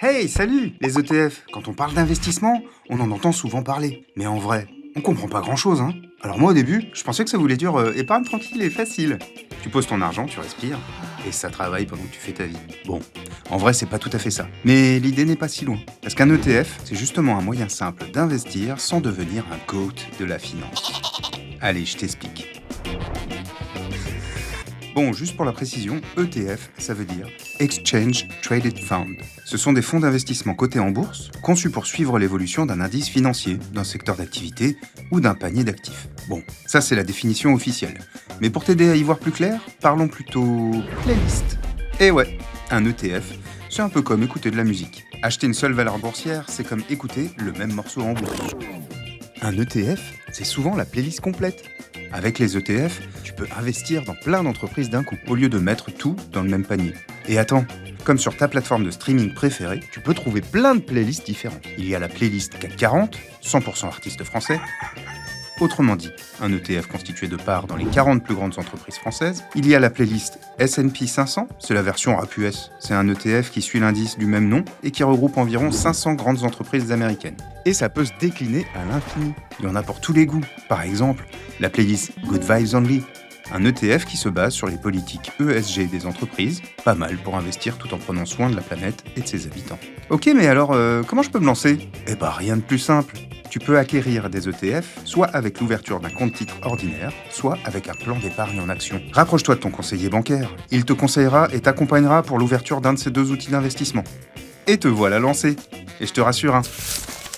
Hey, salut les ETF. Quand on parle d'investissement, on en entend souvent parler. Mais en vrai, on comprend pas grand-chose, hein. Alors moi au début, je pensais que ça voulait dire épargne tranquille et facile. Tu poses ton argent, tu respires, et ça travaille pendant que tu fais ta vie. Bon, en vrai c'est pas tout à fait ça. Mais l'idée n'est pas si loin. Parce qu'un ETF, c'est justement un moyen simple d'investir sans devenir un GOAT de la finance. Allez, je t'explique. Bon, juste pour la précision, ETF, ça veut dire Exchange Traded Fund. Ce sont des fonds d'investissement cotés en bourse, conçus pour suivre l'évolution d'un indice financier, d'un secteur d'activité ou d'un panier d'actifs. Bon, ça c'est la définition officielle. Mais pour t'aider à y voir plus clair, parlons plutôt playlist. Et ouais, un ETF, c'est un peu comme écouter de la musique. Acheter une seule valeur boursière, c'est comme écouter le même morceau en boucle. Un ETF, c'est souvent la playlist complète. Avec les ETF, tu peux investir dans plein d'entreprises d'un coup, au lieu de mettre tout dans le même panier. Et attends, comme sur ta plateforme de streaming préférée, tu peux trouver plein de playlists différentes. Il y a la playlist CAC 40, 100% artistes français. Autrement dit, un ETF constitué de parts dans les 40 plus grandes entreprises françaises. Il y a la playlist S&P 500, c'est la version RAPUS. C'est un ETF qui suit l'indice du même nom et qui regroupe environ 500 grandes entreprises américaines. Et ça peut se décliner à l'infini. Il y en a pour tous les goûts. Par exemple, la playlist Good Vibes Only, un ETF qui se base sur les politiques ESG des entreprises, pas mal pour investir tout en prenant soin de la planète et de ses habitants. Ok, mais alors, comment je peux me lancer ? Eh ben, rien de plus simple. Tu peux acquérir des ETF, soit avec l'ouverture d'un compte titre ordinaire, soit avec un plan d'épargne en action. Rapproche-toi de ton conseiller bancaire. Il te conseillera et t'accompagnera pour l'ouverture d'un de ces deux outils d'investissement. Et te voilà lancé. Et je te rassure,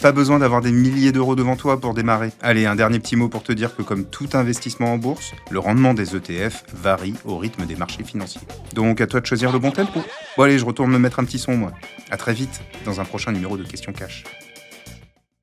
pas besoin d'avoir des milliers d'euros devant toi pour démarrer. Allez, un dernier petit mot pour te dire que comme tout investissement en bourse, le rendement des ETF varie au rythme des marchés financiers. Donc à toi de choisir le bon tempo. Bon allez, je retourne me mettre un petit son moi. À très vite dans un prochain numéro de Question Cash.